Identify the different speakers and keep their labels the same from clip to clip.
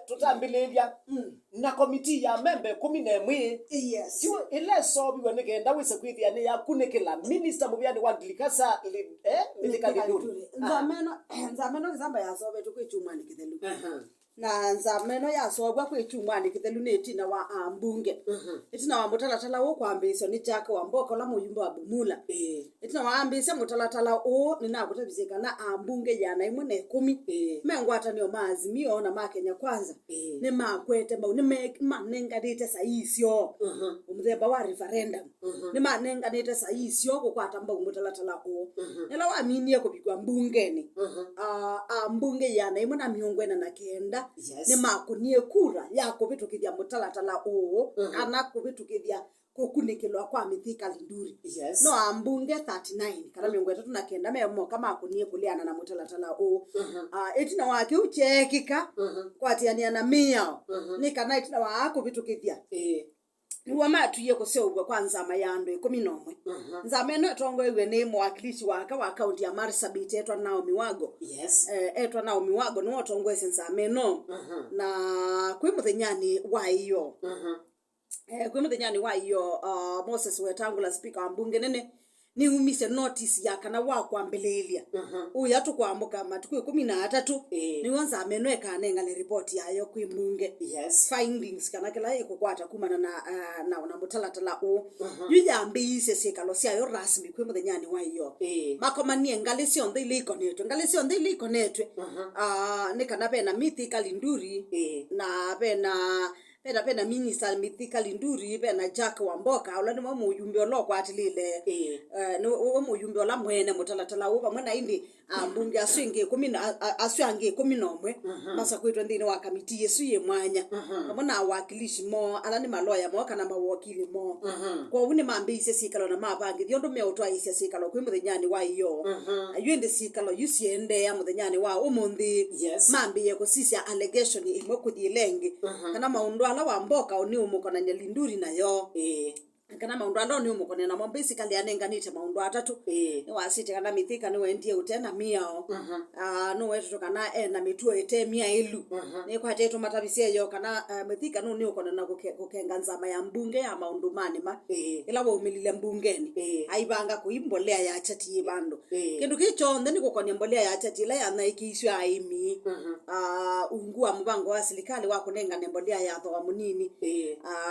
Speaker 1: tutambilelia na komiti ya membe 11
Speaker 2: yes
Speaker 1: jiwe ile sobi wanegenda wese kwithia ni yakunekela minister mubyani wa Dilikasa mitikali
Speaker 2: nzameno nzamba ya sobe tukwichumani kithelu na nzameno ya sobwa kwichumani kithelu netina wa ambunge itina wa mutalatala wo kwambisyo ni Jack Wamboka la muyumba wa Bumula itina wa ambisya mutalatala o ninakutabizika na ambunge yana imwe ne 10 mengwata niyo maazimio na makenya kwanza ni makwete mbau ni manengadite saisyo umthemba wa referendum ni manengadite saisyo gukwata mbau mutalatala o nela wa minie kubikwa mbungeni ambunge yana imwe na miongo na kenda ni makunie kura ya kubitukithia mutalatala o kana kubitukithia kukunikilwa kwa mithika linduri no ambunge 39 kana miongo 39 memo kama akunie kuliana na mutalatala o itina wake uchekika kwatiania na mia ni kana itina wako bitukithia niwa matuye kuseugwa kwanza mayando 11 nzameno etongoiwe ni mwakilishi waka wa kaunti ya Marsabit etwa Naomi Wago etwa Naomi Wago no otongwese nzameno na kwi muthenyani wa iyo kwi muthenyani wa iyo Moses Wetangula speaker wa mbunge nene ni umise notice ya kana wa kwambelelia uya tukwambuka matuku 13 ni wanza ameno ekanenga le report yayo kwi mbunge findings kana kila ikukwata kumana na mutalatala o yuyambise sikalo syayo rasmi kwi muthenyani wa iyo makomanie ngalisi on ile ikonetwe ni kana pena Mithika Linduri na pena minister Mithika Linduri pena Jack Wamboka ulani mo muyumbe olokwa atilile no muyumbe ola mwene mutalatala uba mwana indi ambunge aswinge 11 masa kwetwa ndini wa kamiti yesu ye mwanya mwana wakilishi mo alani maloya mo kana mawakili mo kwa uni mambise sikalo na mabangi thiondo me otwa ise sikalo kwi muthenyani wa iyo ayende sikalo yusiende ya muthenyani wa umundi mambiye kusisia allegation imwe kuthilengi kana maundu ala Wamboka oni umukona Linduri nayo kana maundu ando ni umukona na basically anenganite maundu atatu ni wasite kana Mithika ni wendie utena miao no wetu kana na mituo etemia ilu ni kwa teto matabisia yo kana Mithika no ni ukona na kukenga nzama ya mbunge ya maundu manima ila wa umilile mbungeni aibanga kuimbolea ya chati bando kindu kichonde ni kukonia mbolea ya chati ila ya naikiswa aimi ungua mbango wa serikali wa kunenga nembolea ya tho munini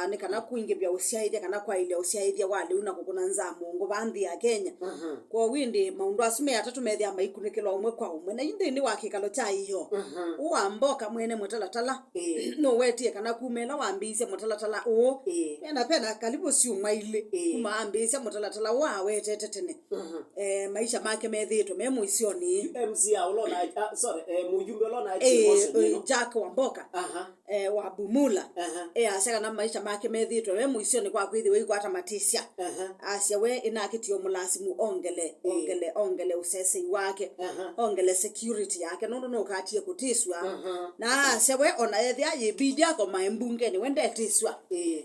Speaker 2: ni kana kuinge bya usiaide kana kwa ile usiaide wale una kukuna nzamu ngo bandi ya Kenya kwa windi maundu asume atatu methia maikunikilwa umwe kwa umwe na inde ni wakikalo cha iyo Wamboka mwene mutalatala no wetie kana kumela wambise mutalatala o pena kalibu si umaile kuma ambise mutalatala wa wetete tene maisha make methito memu isioni
Speaker 1: MC ulona mujumbe ulona
Speaker 2: Jack Wamboka wa Bumula aseka na maisha make methito memu isioni kwa kwithiwe ikwata matisha asia we inakitio mulasimu ongele usese wake ongele security yake no katie kutiswa na asia we ona ethia yibidia ko maimbunge ni wende tiswa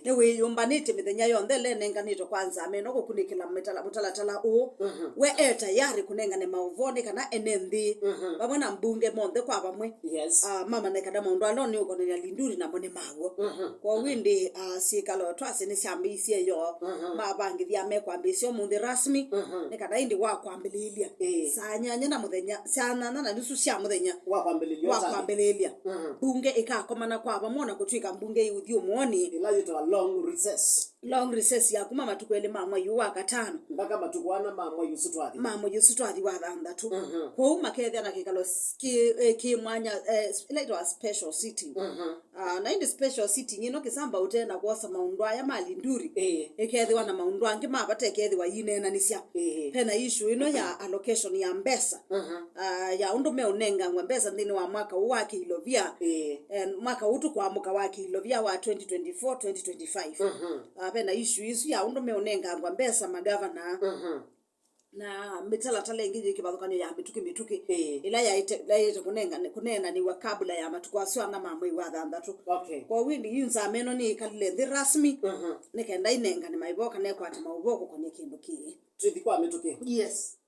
Speaker 2: ne we yombanite mithenya yonthe lenenganito kwanza ameno gukunikila mutalatala o we tayari kunenga ne mauvoni kana enendi bamwana mbunge monthe kwa bamwe mama ne kada maundu alo ni ukonenya Linduri na mone mago kwa windi sikalo twase ni shambisie yo mabangi thia mekwambisyo munthi rasmi ne kada indi wa kwambelilia sanyanya na muthenya sana na nusu cia muthenya
Speaker 1: wa kwambelilia
Speaker 2: bunge ikakomana kwa bamona kutwika mbunge yuthi umoni
Speaker 1: ilajitwa
Speaker 2: long recess ya kuma matuko ele mama yuwa katano
Speaker 1: mpaka matukwana mama
Speaker 2: yusutwathi wa thanthatu kwa makethia na kikalo ki mwanya like a special sitting na indi special sitting ino kisamba utena kuosa maundu aya Malinduri ikethiwa na maundu angi mabate kethiwa yinena nisya pena issue ino ya allocation ya mbesa ya undu me unenga mbesa ndini wa mwaka wa kilovia mwaka utu kwa muka wa kilovia wa 2024-2025 pena issue isu ya undu me unenga mbesa magavana na mitalatala ingije kibathukano ya mituki ila ya ite kunena ni wakabula ya matukwa swa na mamwe wa thanthatu kwa windi yunza meno ni kalile thi rasmi nikenda inenga ni maiboka ne kwata mauboko kwenye kindu ki
Speaker 1: twithikwa mituki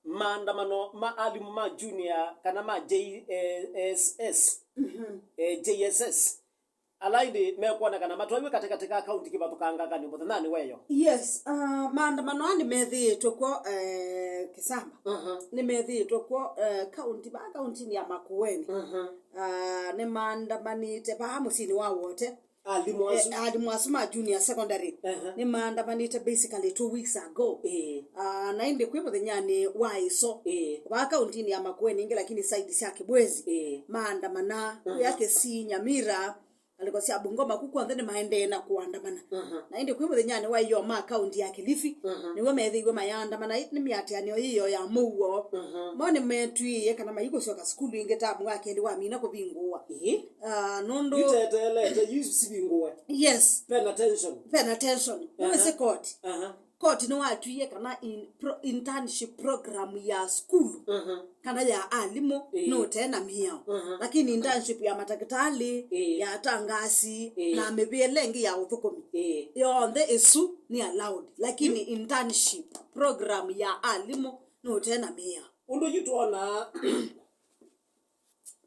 Speaker 1: maandamano maalimu junior kana JSS JSS alaindi mekuona kana matwawe katika account kibatukanga kani muthe nani weyo.
Speaker 2: Yes, maandamano ani methitwe kwa Kisamba. Ni methitwe kwa county ni ya Makueni. Ni maandamanite pa musini wa wote. Alimwasuma junior secondary. Ni maandamanite basically 2 weeks ago. Na indi kwe muthenya ni waiso. Wa county ni ya Makueni ingi lakini side cia Kibwezi. Maandamana yake si Nyamira. Aliko cia Bungoma kukuanthe ni maende na kuandamana. Na indi kwe muthenya ni wa iyo ma county ya Kilifi. Niwe methiwe mayandamana ni miatianio iyo ya muwo. Mone metwie kana maiko cia skulu ingi tabu wake wa mina kubingua. Nondo
Speaker 1: Itetelete yusibingua.
Speaker 2: Yes.
Speaker 1: Pay attention.
Speaker 2: Mwese court. Court ni watwie kana internship program ya school. Kana ya alimo no tena miao. Lakini internship ya matakitali ya tangasi na mebelengi ya uthukomi. Yonde esu ni allowed. Lakini internship program ya alimo no tena miao.
Speaker 1: Undu yutuona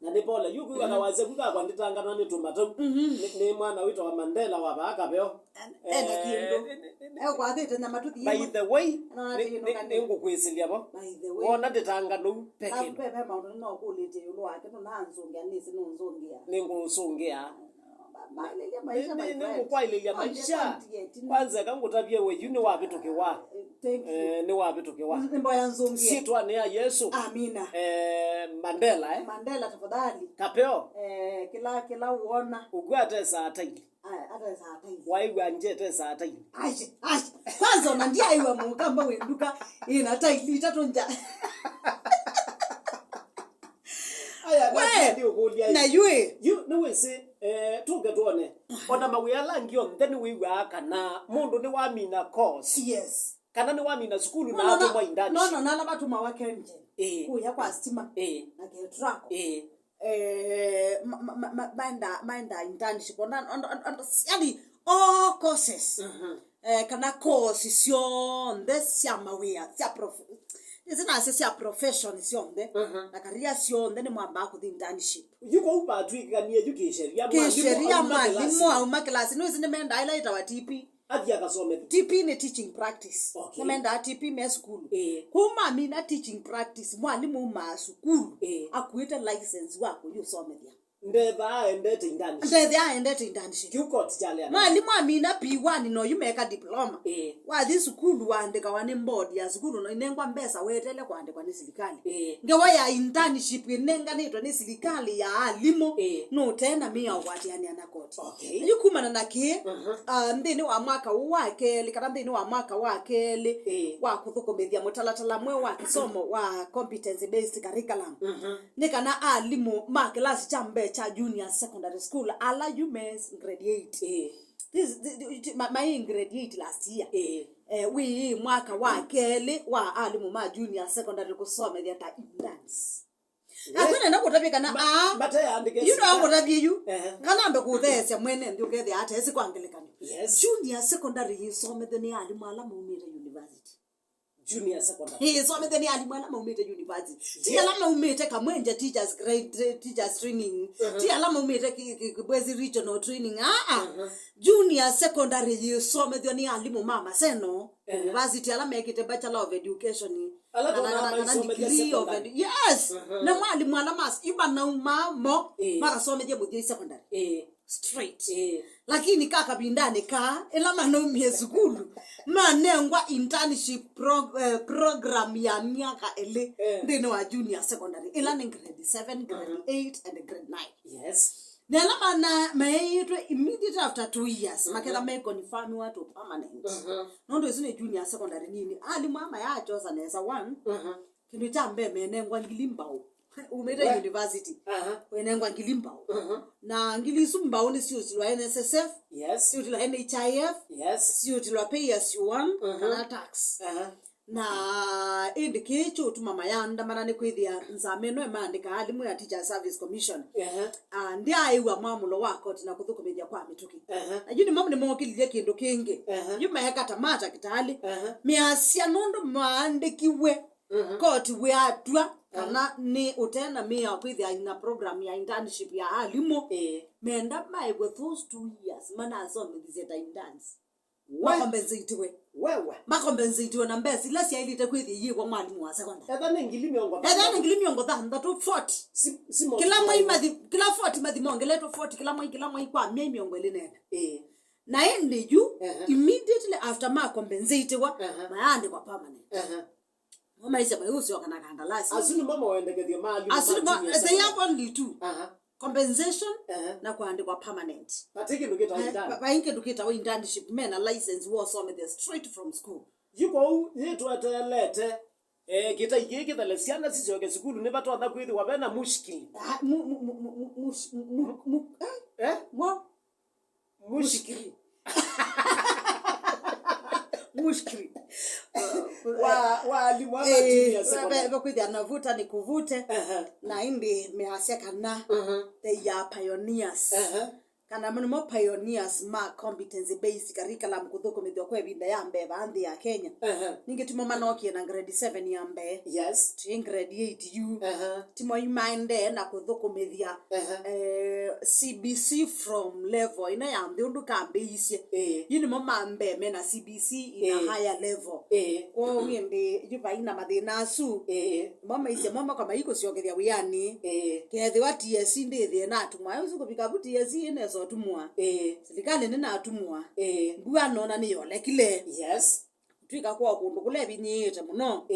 Speaker 1: na nipola yuku kana waze kuka kwa nditangana ni tumatu ni mwana wito wa Mandela wa baka beo
Speaker 2: kindo kwa thete na matuthi
Speaker 1: by the way ni ngukwisilia bo wona nditangana peke
Speaker 2: pepe maundu no kulite yulo wake no nanzungia nisi no nzungia
Speaker 1: ni ngusungia
Speaker 2: maisha
Speaker 1: kwailelia maisha kwanza kangutabie we yuni wapi tukiwa ni wapi tukiwa
Speaker 2: nimbo ya nzungia
Speaker 1: si twa ni ya Yesu
Speaker 2: amina
Speaker 1: Mandela
Speaker 2: Mandela tafadhali
Speaker 1: kapeo
Speaker 2: kila uona
Speaker 1: ugwate saa taili
Speaker 2: ata saa taili
Speaker 1: waigwa njete saa taili
Speaker 2: aje kwanza unandia iwa mukamba wenduka ina taili tatonja na yue
Speaker 1: niwe se tuge tuone ona mawiyala ngio then wiwa kana mundu ni wamina course
Speaker 2: yes
Speaker 1: kana ni wamina skulu na ato mwa indani
Speaker 2: no nala batuma wake nje kuya kwa stima na getrako maenda internship on yani all courses kana course sionde cia mawia cia Isina cia profession sionde na career sionde ni mwamba ku internship
Speaker 1: yuko upa twikania yukisheria
Speaker 2: mwalimu au maklasi no isine menda ila itawa TP
Speaker 1: athia kasome
Speaker 2: TP ni teaching practice nenda TP me school kuma mina teaching practice mwalimu ma school akuita license wako yusomethia
Speaker 1: ndetha endete internship
Speaker 2: kukot chale mwalimu amina P1 no yumeka diploma wa this school waandika wani board ya school no inengwa mbesa wetele kuandikwa ni serikali ngewa ya internship inenga nitwa ni serikali ya alimo no tena mia wati yani anakoti yukumana nake ndini wa mwaka wake likana ndini wa mwaka wake wa kuthukomethia mutalatala mwe wa kisomo wa competence based curriculum nikana alimo ma class chambe cha junior secondary school ala UMS grade 8 this my grade 8 last year we mwaka wa kele wa alimu ma junior secondary kusoma ya ta dance akuna na kutabika na
Speaker 1: bataya andike
Speaker 2: you know kutabi you kanambe kuthesya mwene ndio kethe ate sikwangilekana junior secondary yisomete ni alimu ala muumire university
Speaker 1: junior secondary
Speaker 2: yisomete ni alimu ala muumire university ti ala muumire kamwenja teachers grade teachers training ti ala muumire Kibwezi regional training junior secondary yisomete ni alimu mama seno university ala mekite bachelor of education yes na mwalimu ala mas iba na umamo mara someje muthi secondary straight lakini kaka bindane ka ela manomie skulu manengwa internship program ya miaka ele ndino wa junior secondary ela ni grade 7 grade 8 and grade 9
Speaker 1: yes
Speaker 2: nela mana maitwe immediately after 2 years makela me confirm watu permanent nondo isine junior secondary nini ali mama ya chosa nesa 1 kindu cha mbeme nengwa ngilimbao umeta university wenengwa ngilimbao na ngilizumbao ni sio silwa NSSF
Speaker 1: yes
Speaker 2: sio silwa NHIF
Speaker 1: yes
Speaker 2: sio silwa PSU1 kana tax na indikecho tumama yanda manane kwithia nzameno emandika alimu ya teacher service commission ndi aiwa mamulo wako tina kuthukumithia kwa mituki ajuni mamu ni mokililie kindu kingi yuma hekata mata kitali miasia nondo maandikiwe koti we atwa kana ni utena mia kwithia ina program ya internship ya alimu menda mai with those 2 years mana so mithizeta in dance makombenzitiwe na mbesi lesi ya ilite kwithi yiwa mwalimu wa secondary
Speaker 1: Edhane ngili miongo
Speaker 2: dhanda to 40 kila 40 mathi mongeleto 40 kila mwai kwa mia miongo ilinene na ende ju immediately after makombenzitiwa mayandi kwa permanent mama isa bayusi wakana kandarasi
Speaker 1: asuni mama waendekethia mali
Speaker 2: they have only 2 compensation na kuandikwa permanent
Speaker 1: patiki ndukita
Speaker 2: intern bainke ndukita wa internship mena license was on the straight from school
Speaker 1: yuko yetu atelete kita igeke dalesiana sisi yoke skulu ne bato atha kwithi wabena mushkili mushkili
Speaker 2: mushkili
Speaker 1: wa alimu junior secondary
Speaker 2: bakwithi anavuta nikuvute na indi mehasia kana they are pioneers kana mno pioneers ma competency based curriculum kuthuko mithio kwa binda ya mbeva andi ya Kenya ningetimo manokie na grade 7 ya mbe
Speaker 1: yes
Speaker 2: to grade 8 you timo imande na kuthuko mithia CBC from level ina ya mbe undu kambe isie yini mo mambe mena CBC ina higher level kwa ngende yuba ina mathina asu mama isie mama kama iko siogethia wiani kethi wa TSC ndithi na tumwa usuko bikabu TSC ine so tumwa serikali nina atumwa ngua nona ni yolekile
Speaker 1: yes
Speaker 2: twika kwa kundu kule binyite muno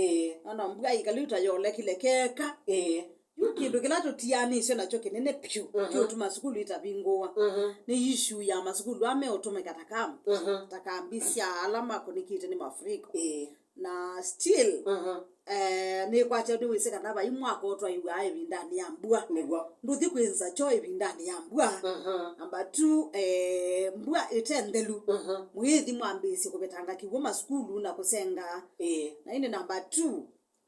Speaker 2: ana mbua ikaluta yolekile keka yukindu kila tutiani sio nacho kinene pyu kyo tuma skulu itabingwa ni issue ya masukulu ame otomeka takambisia alama kunikite ni mafriko na still ni kwacha ndi wiseka naba imwako otwa iwa ebindani ya mbua
Speaker 1: negwa
Speaker 2: nduthi kwenza cho ebindani ya mbua amba tu mbua etendelu mwithi mwambisi kubetanga kiwo masukulu na kusenga na ine namba 2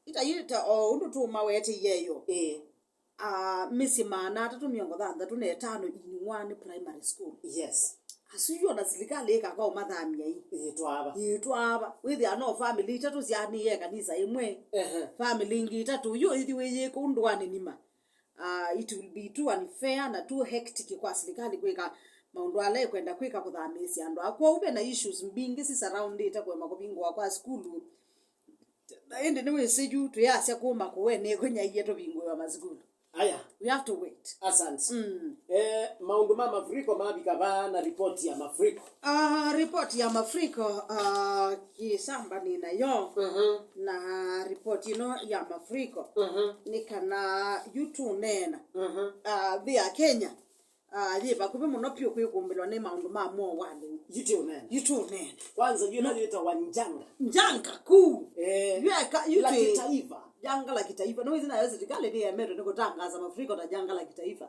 Speaker 2: itayita undu tu mawete yeyo misi mana 335 in one primary school
Speaker 1: yes
Speaker 2: asuyo na serikali ikakao mathamia yitwaba withi ano family itatu ziani ye kanisa imwe family ingi itatu yo ithi weye kundwani nima it will be too unfair na too hectic kwa serikali kwika maundu ale kwenda kwika kuthamisia ndo akwa ube na issues mbingi si surround ita kwa makopingwa kwa skulu na ende niwe seju tuyasya kuma kuwene kwenya yeto bingwe wa mazikulu
Speaker 1: aya
Speaker 2: we have to wait
Speaker 1: asante maundu ma mafuriko mabika bana report ya mafuriko
Speaker 2: report ya mafuriko kisamba ni nayo na report ino ya mafuriko ni kana YouTube nena via Kenya liba kube muno pyo kwikumbelwa ne maundu ma mo wale YouTube nena
Speaker 1: kwanza yinaita njanga
Speaker 2: kuu
Speaker 1: la kitaifa
Speaker 2: janga la kitaifa no izina yote tikale ni emero niko tangaza mafuriko na janga la kitaifa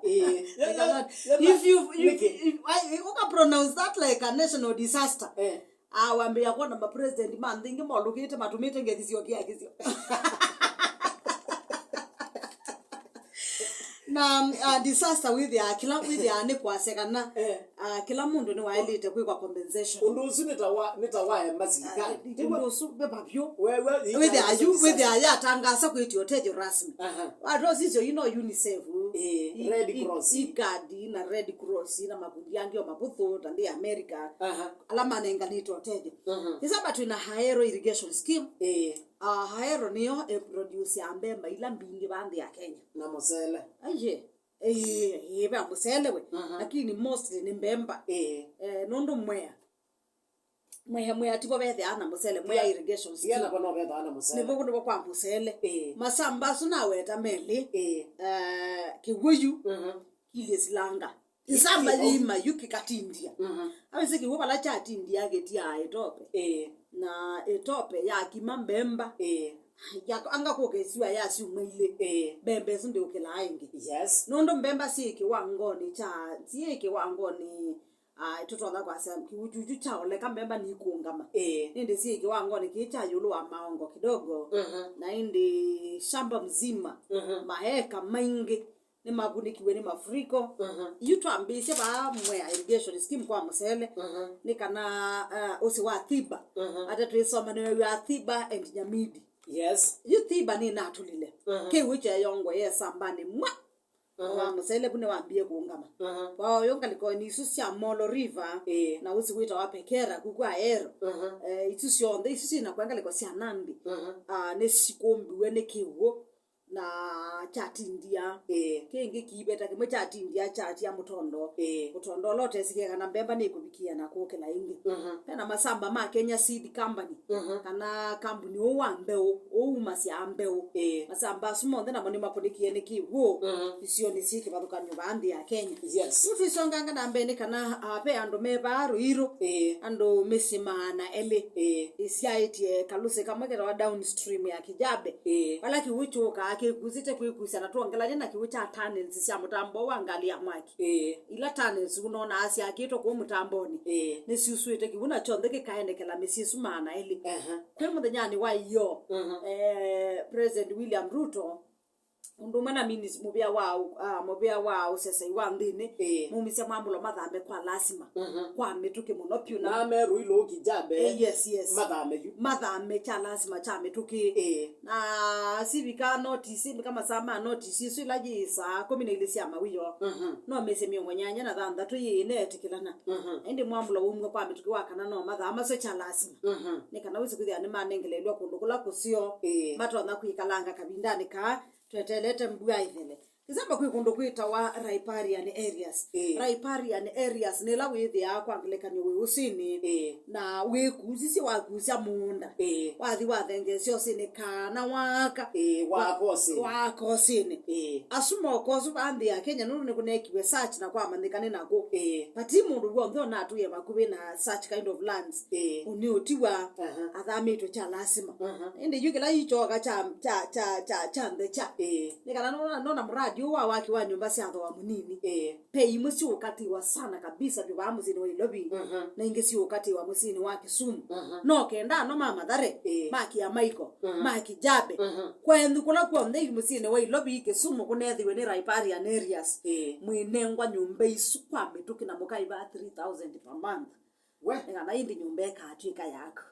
Speaker 2: if you uka pronounce that like a national disaster awambia kwa na president man thingi molukite matumite ngezio kiagizio na disaster with ya ni kwa sekana kila mundu ni waelite kwa compensation
Speaker 1: undu nitawa masikali
Speaker 2: ndio su bebabyo
Speaker 1: wewe
Speaker 2: with ya tangasa kwiti otejo rasmi watu sisi UNICEF
Speaker 1: Red Cross
Speaker 2: igadi na Red Cross na makundi yangi maputho tandi America alama nenganito otejo kisaba tuna Haero irrigation scheme Haero niyo produce ambe maila mbingi bandi ya Kenya
Speaker 1: na mosele
Speaker 2: ba musele we lakini mostly ni mbemba nondo mwea tipo bethe ana musele mwea irrigation scheme
Speaker 1: yana kono bethe ana musele
Speaker 2: nibo kuno kwa musele masamba suna weta mele kiwuyu ile silanga isamba lima yuki katindia awese ki wobala chati india getia etope na etope ya kimambemba ya anga kokesiwa ya si umile bembe sunde ukela aingi
Speaker 1: yes
Speaker 2: nondo mbemba si kiwangoni cha sieke wangoni itoto la kwa sam kiujuju cha ole kambemba ni kuungama nende sieke wangoni kicha yulu wa maongo kidogo na indi shamba mzima maheka maingi ni magunikiwe ni mafuriko yutwambise ba mwea irrigation scheme kwa musele ni kana osi wa thiba ata tuisoma ni wa thiba and nyamidi
Speaker 1: Yes.
Speaker 2: Yuthiba ni natulile. Ke wiche yongo ye sambani mwa. Wa musele bune wambie kuungama. Wa yonga liko ni isusi ya Molo River na usi wita wapekera kukua ero. Isusi yonde isusi na kuanga liko siya Nandi. Nesikombi wene kiwo na chati India. Kenge kibeta kime chati India chati ya mutondo. Mutondo lote sike kana mbemba ni kubikia na kuke la ingi. Pena masamba ma Kenya Seed Company. Kana company uwambeo umasi ambeo. Masamba sumonde na moni mapodiki ene kiwo. Isio nisiki baduka nyubandi ya Kenya.
Speaker 1: Yes.
Speaker 2: Utu isonganga na mbene kana ape ando mebaru hiro. Ando mesima na ele. Isiaiti kaluse kamwekera wa downstream ya Kijabe. Wala kiwicho ake kuzite kuikusia na tuongela na kiwicha tunnels sia mutambo wangali ya mwaki. Ila tunnels unaona asia kito kwa mutamboni. Nesiusuite kibuna chonde kikaende kala mesisu maana ele. Kwa muthenya wa iyo President William Ruto undumana minis mubia wao sasa iwandine mumisia mambulo mathambe kwa lazima kwa metuke muno piu
Speaker 1: na meru ilo Kijabe
Speaker 2: yes mathambe cha lazima cha metuke na sivika notice kama sama notice isu ilaji saa 10 ile sia mawiyo no mese miongo nyanya na thanda tu yine etikilana ende mambulo umwe kwa metuke wakana no mathama so cha lazima nikana wisi kuthia ni manengelelwa kundu kula kusio matona kuikalanga kabindani ka twetelete mbua ithele kizamba kwikundu kwita wa riparian areas riparian areas nila withi ya kwangilekanya we usini na we kuzisi wa kuzia munda wathi wathenge sio sini kana waka wako sini asumo kozu bandi ya Kenya nuru nikunekiwe search na kwa mandikane nako pati mundu wontho na atuye makubi na such kind of lands uniutiwa athamito cha lazima ende yukila ichoka cha ndecha nikana nona mradi uwa waki wa nyumba sia ndo wa munini pe imusi ukati wa sana kabisa bi wa muzini wa Ilobi na ingesi ukati wa musini wa Kisumu no kenda no mama dare maki ya Maiko maki Jabe kwendu kula kwa ndei musini wa Ilobi Kisumu kunethiwe ni riparian areas mwinengwa nyumba isu kwa metuki na mukai ba 3000 per month ngana indi nyumba ikaatwika yako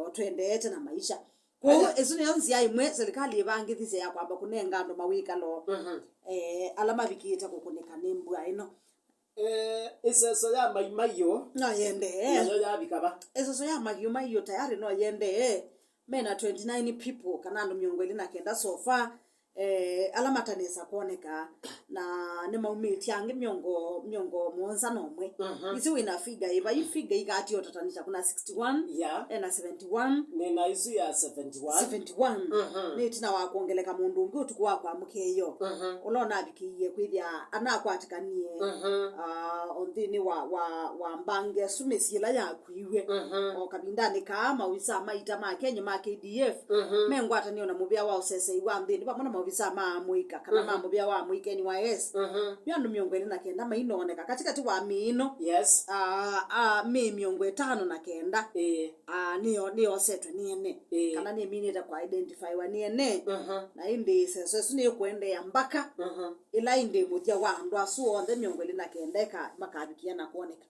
Speaker 2: otwendete na maisha kwa esu ni anzi imwe serikali ibangithise ya kwamba kunenga ndo mawika lo alama bikita kukuneka nembwa ino
Speaker 1: iseso ya maimayo
Speaker 2: no yende
Speaker 1: nayo ya bikaba
Speaker 2: iseso ya mayo tayari no yende mena 29 people kana ndo miongo ile na kenda so far alama tanesa kuoneka na ne maumiti yange miongo monza nomwe isi wina figure iba ifigure igati otatanisha kuna 61 na 71
Speaker 1: nina isu ya 71
Speaker 2: nitina wa kuongeleka mundu ungi utukwa kwa mukeyo ulona bikiye kwithia anakwatikanie ondini wa mbange sumesila ya kuiwe okabindani kama wisa maita ma Kenya ma KDF mengwata niona mubia wao sese iwandini pamona visa muika kana mambo bia wa muike ni YS byandu miongo ile na kenda mainoneka katikati wa miino mi miongo 5 na kenda niyo setwe niene kana ni minita kwa identify wa niene na indi seso ni kwende ya mbaka ila inde mutia wa ndo asu on the miongo ile na kenda ka makabikia na kuoneka